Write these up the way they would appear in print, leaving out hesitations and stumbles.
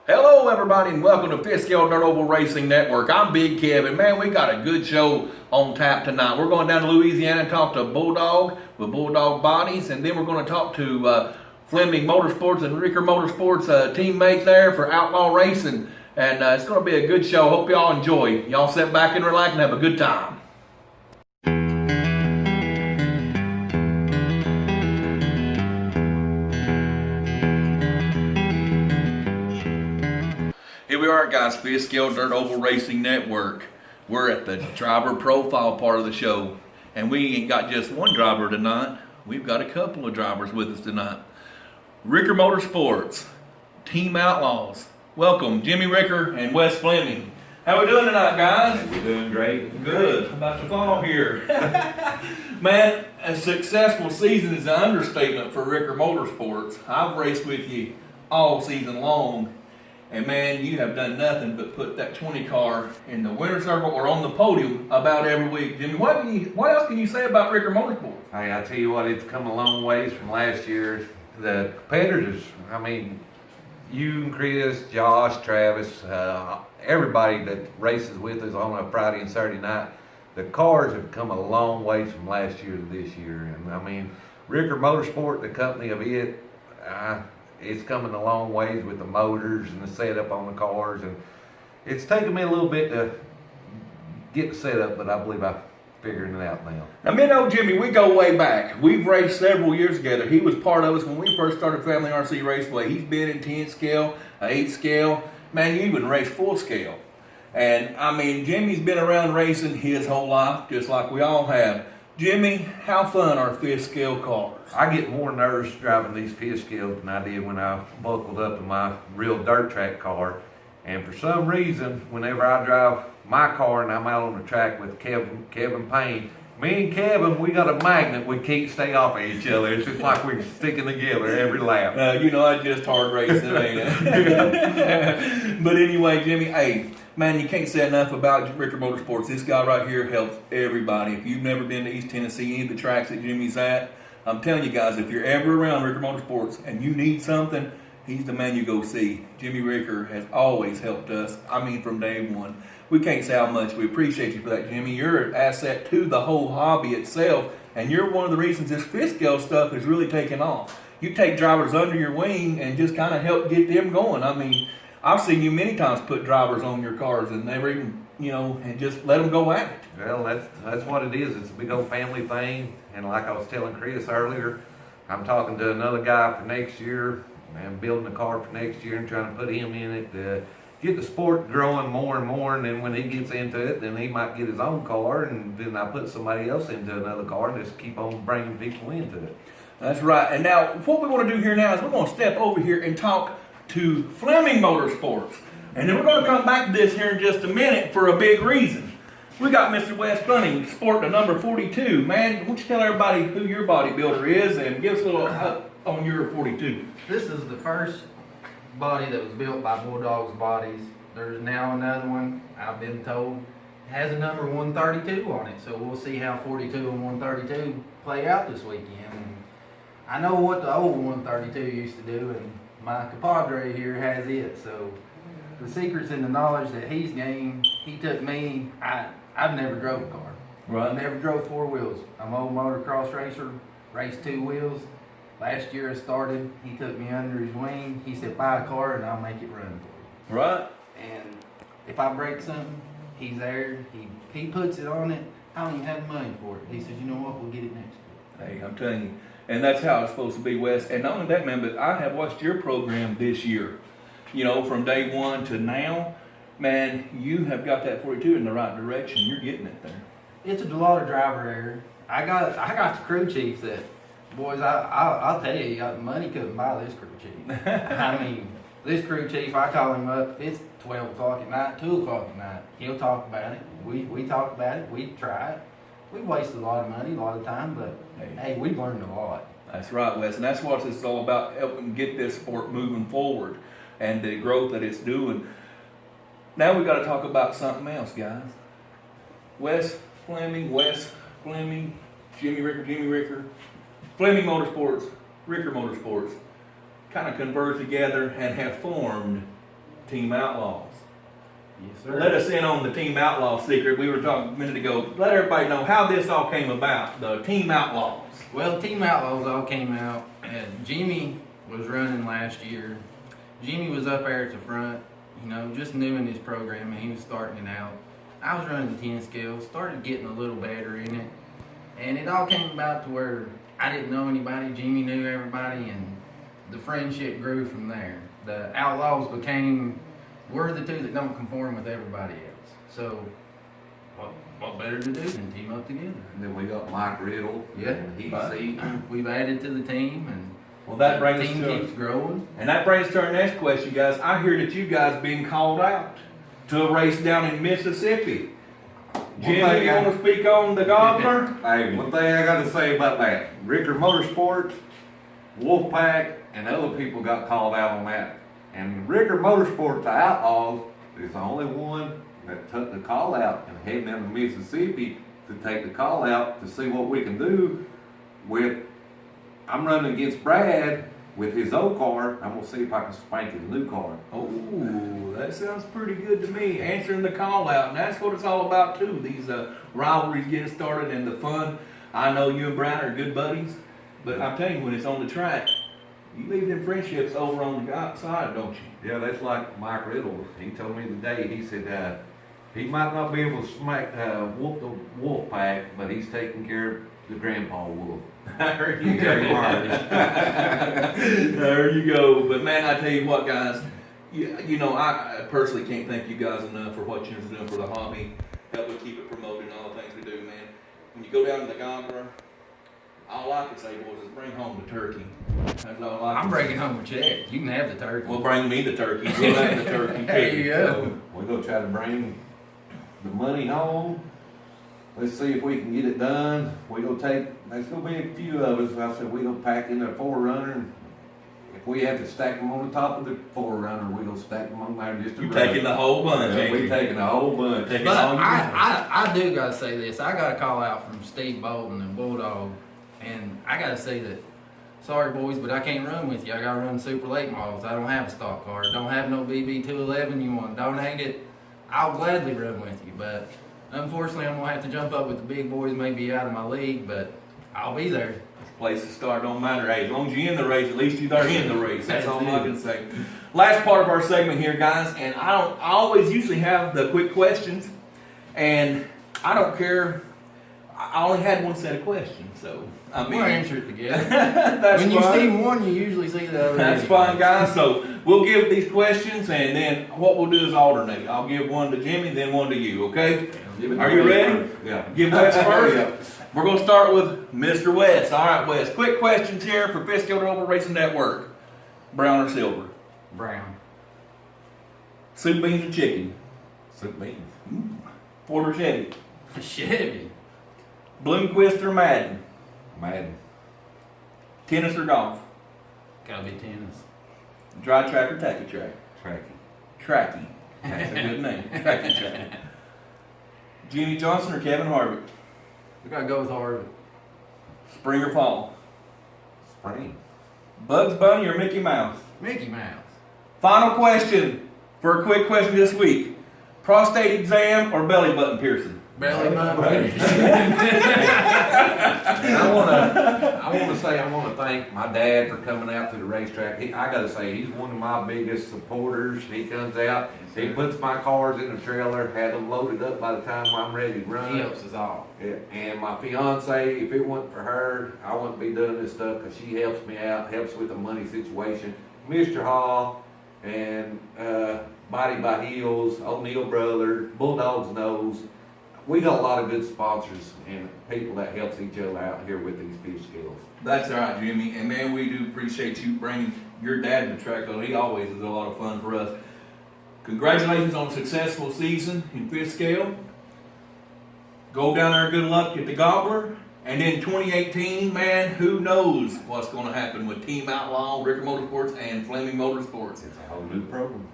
Hello everybody and welcome to Fifth Scale Dirt Oval Racing Network. I'm Big Kev and man, we got a good show on tap tonight. We're going down to Louisiana and talk to Bulldog with Bulldog Bodies, and then we're going to talk to Fleming Motorsports and Ricker Motorsports teammates there for Outlaw Racing, and it's going to be a good show. Hope y'all enjoy. Y'all sit back and relax and have a good time. Here we are, guys, Fifth Scale Dirt Oval Racing Network. We're at the driver profile part of the show, and we ain't got just one driver tonight. We've got a couple of drivers with us tonight. Ricker Motorsports, Team Outlaws. Welcome, Jimmy Ricker and Wes Fleming. How we doing tonight, guys? We're doing great. Good. About to fall here. Man, a successful season is an understatement for Ricker Motorsports. I've raced with you all season long. And man, you have done nothing but put that 20 car in the winner's circle or on the podium about every week. Jimmy, what else can you say about Ricker Motorsports? Hey, I tell you what, it's come a long ways from last year. The competitors, I mean, you, Chris, Josh, Travis, everybody that races with us on a Friday and Saturday night, the cars have come a long ways from last year to this year. And I mean, Ricker Motorsport, the company of it, it's coming a long ways with the motors and the setup on the cars, and it's taken me a little bit to get the setup, but I believe I'm figuring it out now. Now, me and old Jimmy, we go way back. We've raced several years together. He was part of us when we first started Family RC Raceway. He's been in 10 scale, 8 scale. Man, you even raced full scale. And I mean, Jimmy's been around racing his whole life, just like we all have. Jimmy, how fun are fifth scale cars? I get more nervous driving these fifth scales than I did when I buckled up in my real dirt track car. And for some reason, whenever I drive my car and I'm out on the track with Kevin Payne, me and Kevin, we got a magnet. We can't stay off of each other. It's just like we're sticking together every lap. You know, I just hard racing, ain't it? But anyway, Jimmy, hey, man, you can't say enough about Ricker Motorsports. This guy right here helps everybody. If you've never been to East Tennessee, any of the tracks that Jimmy's at, I'm telling you guys, if you're ever around Ricker Motorsports and you need something, he's the man you go see. Jimmy Ricker has always helped us. I mean, from day one. We can't say how much we appreciate you for that, Jimmy. You're an asset to the whole hobby itself, and you're one of the reasons this fifth scale stuff is really taking off. You take drivers under your wing and just kind of help get them going. I mean, I've seen you many times put drivers on your cars and never even, and just let them go at it. Well, that's what it is. It's a big old family thing. And like I was telling Chris earlier, I'm talking to another guy for next year and building a car for next year and trying to put him in it to get the sport growing more and more. And then when he gets into it, then he might get his own car, and then I put somebody else into another car and just keep on bringing people into it. That's right. And now what we want to do here now is we're going to step over here and talk to Fleming Motorsports. And then we're going to come back to this here in just a minute for a big reason. We got Mr. Wes Fleming sporting a number 42. Man, why don't you tell everybody who your bodybuilder is and give us a little help on your 42. This is the first body that was built by Bulldog's Bodies. There's now another one, I've been told, has a number 132 on it. So we'll see how 42 and 132 play out this weekend. And I know what the old 132 used to do, and my compadre here has it. So the secret's in the knowledge that he's gained. He took me, I've never drove a car. Right. I never drove four wheels. I'm an old motocross racer, raced two wheels. Last year I started, he took me under his wing. He said, buy a car and I'll make it run for you. Right. And if I break something, he's there. He puts it on it. I don't even have the money for it. He says, you know what, we'll get it next week. Hey, I'm telling you. And that's how it's supposed to be, Wes. And not only that, man, but I have watched your program this year. From day one to now, man, you have got that 42 in the right direction. You're getting it there. It's a lot of driver error. I got the crew chief that, boys, I'll tell you, money couldn't buy this crew chief. I mean, this crew chief, I call him up, it's 12 o'clock at night, 2 o'clock at night. He'll talk about it. We talk about it. We try it. We wasted a lot of money, a lot of time, but hey, we've learned a lot. That's right, Wes. And that's what it's all about, helping get this sport moving forward and the growth that it's doing. Now we got to talk about something else, guys. Wes Fleming, Jimmy Ricker, Fleming Motorsports, Ricker Motorsports kind of converged together and have formed Team Outlaws. Yes, sir. Let us in on the Team Outlaw secret. We were talking a minute ago. Let everybody know how this all came about, the Team Outlaws. Well, Team Outlaws all came out, and Jimmy was running last year. Jimmy was up there at the front, you know, just new in his program, and he was starting it out. I was running the 10 scale, started getting a little better in it, and it all came about to where I didn't know anybody, Jimmy knew everybody, and the friendship grew from there. The Outlaws became, we're the two that don't conform with everybody else. So, what better to do than team up together? And then we got Mike Riddle. Yeah. And he's We've added to the team, and Well, that the brings us team to keeps growing. And that brings us to our next question, guys. I hear that you guys being called out to a race down in Mississippi. Jimmy, you want to speak on the Gobbler? Hey, one thing I got to say about that, Ricker Motorsports, Wolfpack, and other people got called out on that. And Ricker Motorsports, the Outlaws, is the only one that took the call out and heading down to Mississippi to take the call out to see what we can do with. I'm running against Brad with his old car. I'm gonna see if I can spank his new car. Oh, that sounds pretty good to me. Answering the call out, and that's what it's all about too. These rivalries getting started and the fun. I know you and Brian are good buddies, but I'm telling you, when it's on the track, you leave them friendships over on the outside, don't you? Yeah, that's like Mike Riddle. He told me today. He said he might not be able to whoop the wolf pack, but he's taking care of the grandpa wolf. There you go. There you go. But man, I tell you what, guys, you know, I personally can't thank you guys enough for what you're doing for the hobby, helping keep it promoted and all the things we do, man. When you go down to the Gobbler, all I can say, boys, is bring home the turkey. That's all I can I'm say. bringing home a check. You can have the turkey. Well, bring me the turkey. We'll have the turkey. There you go. We're gonna try to bring the money home. Let's see if we can get it done. We're gonna take, there's gonna be a few of us. I said we're gonna pack in a 4Runner. If we have to stack them on the top of the 4Runner, we're gonna stack them on there just to You're run. taking the whole bunch, Yeah, ain't we're you? taking the whole bunch. Taking But all you I do gotta say this. I got a call out from Steve Bolton and Bulldog, and I gotta say that, sorry boys, but I can't run with you. I gotta run super late models. I don't have a stock car. Don't have no BB211. You want to donate it? I'll gladly run with you, but unfortunately I'm gonna have to jump up with the big boys, maybe out of my league, but I'll be there. Place to start don't matter. Hey, as long as you're in the race, at least you're in the race. That's all I That's it. can say. Last part of our segment here, guys, and I always usually have the quick questions, and I don't care. I only had one set of questions, so I mean, We'll answer it together. that's When you fine. see one, you usually see the other. That's anyway. fine, guys. So we'll give these questions, and then what we'll do is alternate. I'll give one to Jimmy, then one to you. Okay? Are you ready? Yeah. Give Wes first. Yeah. We're going to start with Mr. Wes. All right, Wes. Quick questions here for Fiscal Global Racing Network. Brown or silver? Brown. Soup, beans, or chicken? Soup beans. Ford or Chevy? Chevy. Bloomquist or Madden? Madden. Tennis or golf? Gotta be tennis. Dry track or tacky track? Tracky. Tracky. That's a good name. Tracky track. Jimmy Johnson or Kevin Harvick? We gotta go with Harvey. Spring or fall? Spring. Bugs Bunny or Mickey Mouse? Mickey Mouse. Final question for a quick question this week. Prostate exam or belly button piercing? Belly button. I want to say I want to thank my dad for coming out to the racetrack. I got to say he's one of my biggest supporters. He comes out, he puts my cars in the trailer, had them loaded up by the time I'm ready to run. He helps us all. Yeah, and my fiance, if it wasn't for her, I wouldn't be doing this stuff because she helps me out, helps with the money situation. Mr. Hall and Body by Heels, O'Neill Brothers, Bulldog's Nose. We got a lot of good sponsors and people that helps each other out here with these fish scales. That's all right, Jimmy. And man, we do appreciate you bringing your dad to the track. Though he always is a lot of fun for us. Congratulations on a successful season in fifth scale. Go down there, good luck at the Gobbler. And then 2018, man, who knows what's going to happen with Team Outlaw, Ricker Motorsports, and Fleming Motorsports. It's a whole new program.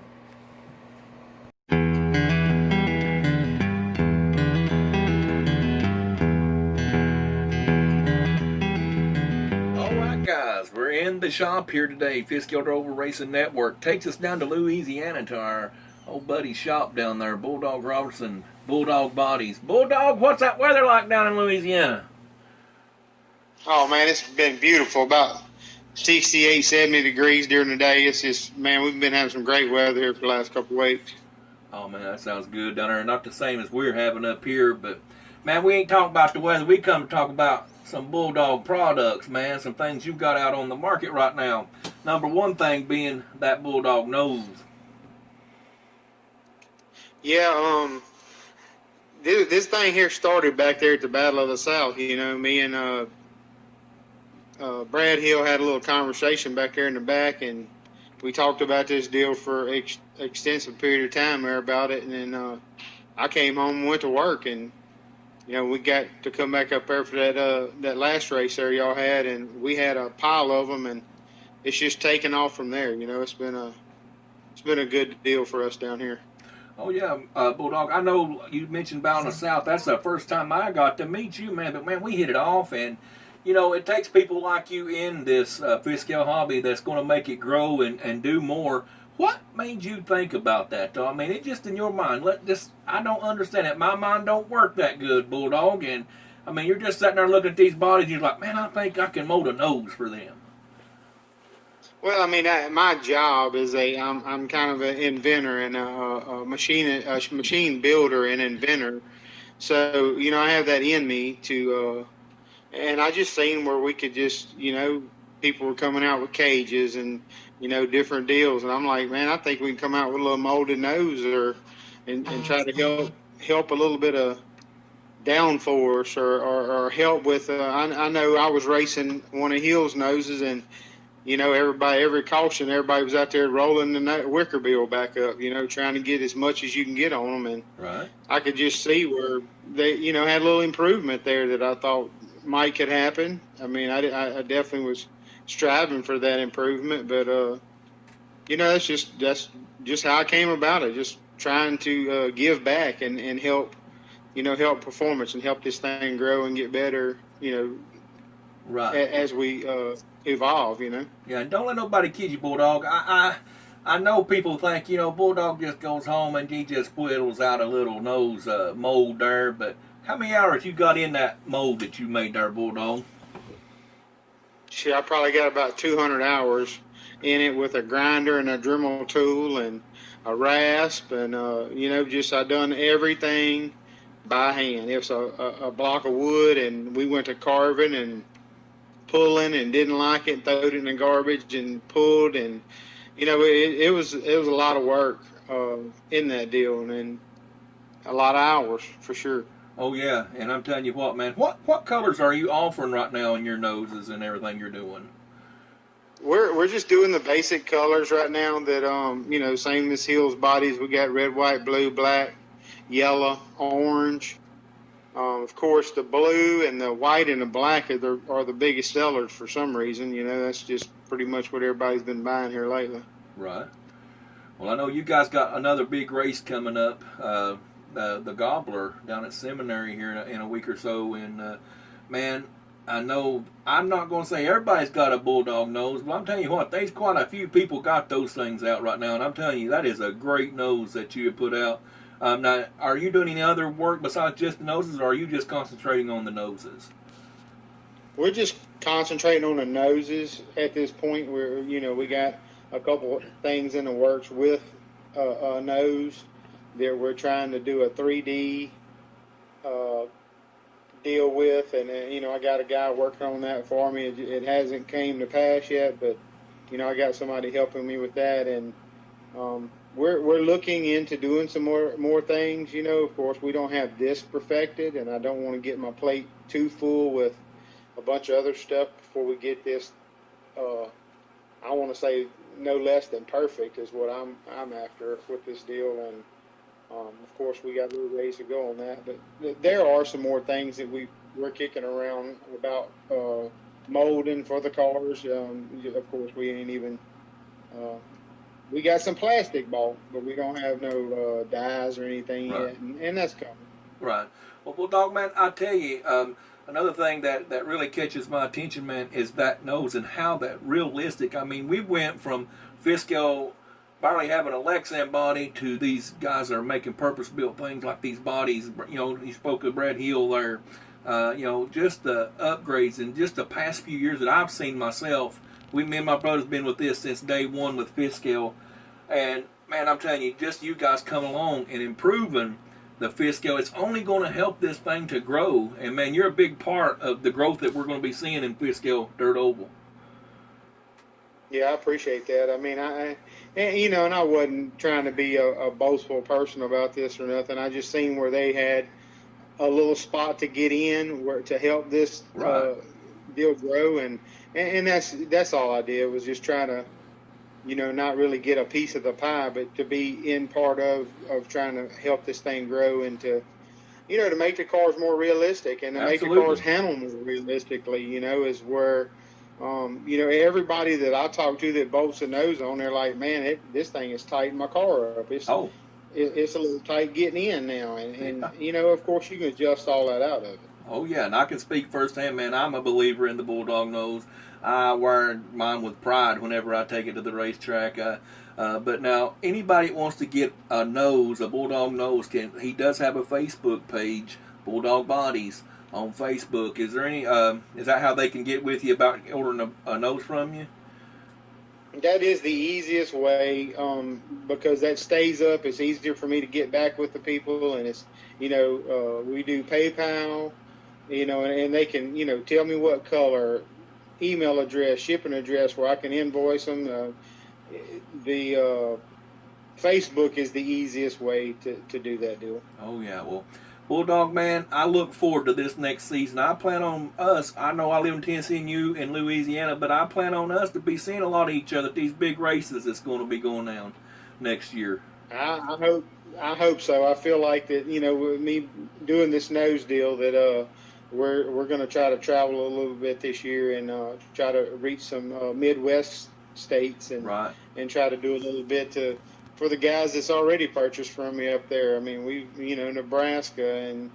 All right, guys, we're in in the shop here today. Fiskell Rover Racing Network takes us down to Louisiana Tire. Old buddy's shop down there, Bulldog Robertson, Bulldog Bodies. Bulldog, what's that weather like down in Louisiana? Oh, man, it's been beautiful. About 68, 70 degrees during the day. It's just, man, we've been having some great weather here for the last couple of weeks. Oh, man, that sounds good down there. Not the same as we're having up here, but, man, we ain't talking about the weather. We come to talk about some Bulldog products, man, some things you've got out on the market right now. Number one thing being that Bulldog nose. Yeah, this thing here started back there at the Battle of the South. You know, me and Brad Hill had a little conversation back there in the back, and we talked about this deal for extensive period of time there about it. And then I came home and went to work, and you know, we got to come back up there for that last race there y'all had, and we had a pile of them, and it's just taken off from there. You know, it's been a good deal for us down here. Oh, yeah, Bulldog, I know you mentioned Battle of the South. That's the first time I got to meet you, man. But, man, we hit it off. And, you know, it takes people like you in this Fiskell hobby that's going to make it grow and do more. What made you think about that, though? I mean, it just in your mind. I don't understand it. My mind don't work that good, Bulldog. And, I mean, you're just sitting there looking at these bodies. And you're like, man, I think I can mold a nose for them. Well, I mean, my job is I'm kind of an inventor and a machine builder and inventor. So, you know, I have that in me to, and I just seen where we could just, you know, people were coming out with cages and, you know, different deals. And I'm like, man, I think we can come out with a little molded nose and try to help a little bit of downforce or help with, I know I was racing one of Hill's noses, and you know, every caution, everybody was out there rolling the wicker bill back up, you know, trying to get as much as you can get on them. And right. I could just see where they, you know, had a little improvement there that I thought might could happen. I mean, I definitely was striving for that improvement, but, you know, that's just how I came about it, just trying to give back and help, you know, help performance and help this thing grow and get better, you know, right. As we evolve, you know. Yeah, and don't let nobody kid you, Bulldog. I know people think, you know, Bulldog just goes home and he just whittles out a little nose mold there, but how many hours you got in that mold that you made there, Bulldog? Shit, I probably got about 200 hours in it with a grinder and a Dremel tool and a rasp, and you know, just I done everything by hand. It was a block of wood, and we went to carving and pulling and didn't like it, throwed it in the garbage and pulled, and you know, it was a lot of work in that deal, and a lot of hours for sure. Oh yeah, and I'm telling you what, man, what colors are you offering right now in your noses and everything you're doing? We're just doing the basic colors right now that you know, same as Hill's bodies. We got red, white, blue, black, yellow, orange. Of course, the blue and the white and the black are the biggest sellers for some reason. You know, that's just pretty much what everybody's been buying here lately. Right. Well, I know you guys got another big race coming up, the Gobbler down at Seminary here in a week or so. And, man, I know I'm not going to say everybody's got a Bulldog nose, but I'm telling you what, there's quite a few people got those things out right now. And I'm telling you, that is a great nose that you have put out. Now, are you doing any other work besides just the noses, or are you just concentrating on the noses? We're just concentrating on the noses at this point. Where, you know, we got a couple things in the works with a nose that we're trying to do a 3D deal with, and you know, I got a guy working on that for me. It hasn't came to pass yet, but you know, I got somebody helping me with that, and we're looking into doing some more things. You know, of course, we don't have this perfected, and I don't want to get my plate too full with a bunch of other stuff before we get this. I want to say no less than perfect is what I'm after with this deal, and of course, we got a little ways to go on that. But there are some more things that we're kicking around about molding for the cars. Of course, we ain't even. We got some plastic bought, but we don't have no dyes or anything yet, and that's coming. Right. Well, Bulldog, man, I tell you, another thing that really catches my attention, man, is that nose and how that realistic. I mean, we went from Fisco barely having a Lexan body to these guys that are making purpose-built things like these bodies. You know, you spoke of Brad Hill there. You know, just the upgrades in just the past few years that I've seen myself. Me and my brother's been with this since day one with Fisco. And, man, I'm telling you, just you guys come along and improving the Fisco, it's only going to help this thing to grow. And, man, you're a big part of the growth that we're going to be seeing in Fisco Dirt Oval. Yeah, I appreciate that. I mean, and I wasn't trying to be a boastful person about this or nothing. I just seen where they had a little spot to get in, where to help this deal grow, and that's all I did, was just trying to, not really get a piece of the pie, but to be in part of trying to help this thing grow and to make the cars more realistic and to make the cars handle more realistically. Is where. Everybody that I talk to that bolts a nose on, they're like, man, this thing is tighten my car up. It's a little tight getting in now. And of course, you can adjust all that out of it. Oh, yeah, and I can speak firsthand, man. I'm a believer in the Bulldog nose. I wear mine with pride whenever I take it to the racetrack. But now, anybody that wants to get a Bulldog nose, he does have a Facebook page, Bulldog Bodies, on Facebook. Is there any? Is that how they can get with you about ordering a nose from you? That is the easiest way, because that stays up. It's easier for me to get back with the people, and it's we do PayPal, and they can tell me what color, email address, shipping address where I can invoice them. The Facebook is the easiest way to do that deal. Oh yeah, well. Bulldog, man, I look forward to this next season. I plan on us, I know I live in Tennessee and you in Louisiana, but I plan on us to be seeing a lot of each other at these big races that's going to be going down next year. I hope so. I feel like that, with me doing this nose deal, that we're going to try to travel a little bit this year and try to reach some Midwest states and try to do a little bit for the guys that's already purchased from me up there. I mean, Nebraska and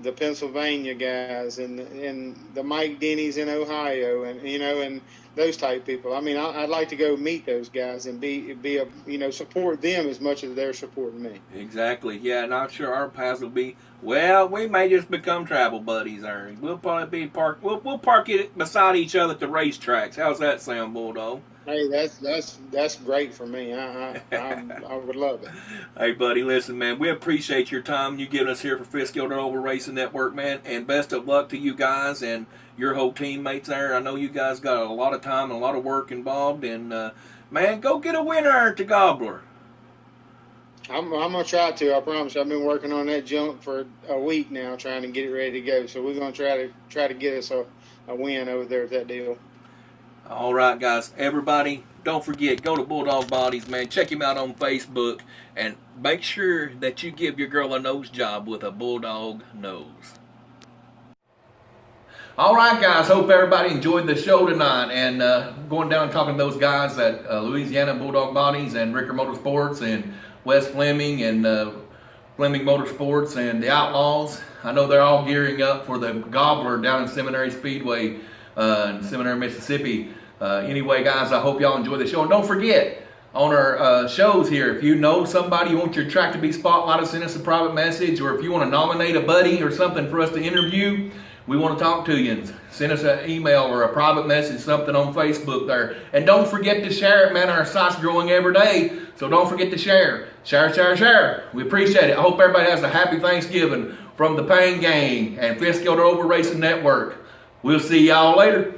the Pennsylvania guys and the Mike Denny's in Ohio and those type people. I mean, I'd like to go meet those guys and support them as much as they're supporting me. Exactly. Yeah, and I'm sure our paths will be, we may just become travel buddies, Ernie. We'll probably be we'll park it beside each other at the racetracks. How's that sound, Bulldog? Hey, that's great for me. I would love it. Hey, buddy, listen, man, we appreciate your time you giving us here for Fisco Dirt Oval Racing Network, man, and best of luck to you guys and your whole teammates there. I know you guys got a lot of time and a lot of work involved, and man, go get a winner at the Gobbler. I'm gonna try to. I promise. I've been working on that jump for a week now, trying to get it ready to go. So we're gonna try to get us a win over there at that deal. All right, guys. Everybody, don't forget, go to Bulldog Bodies, man. Check him out on Facebook, and make sure that you give your girl a nose job with a Bulldog nose. All right, guys. Hope everybody enjoyed the show tonight, and going down and talking to those guys at Louisiana Bulldog Bodies and Ricker Motorsports and Wes Fleming and Fleming Motorsports and the Outlaws. I know they're all gearing up for the Gobbler down in Seminary Speedway in Seminary, Mississippi. Anyway, guys, I hope y'all enjoy the show. And don't forget, on our shows here, if you know somebody you want your track to be spotlighted, send us a private message, or if you want to nominate a buddy or something for us to interview, we want to talk to you. Send us an email or a private message, something on Facebook there. And don't forget to share it, man. Our site's growing every day, so don't forget to share. Share. We appreciate it. I hope everybody has a happy Thanksgiving from the Payne Gang and Fisco Dirt Oval Racing Network. We'll see y'all later.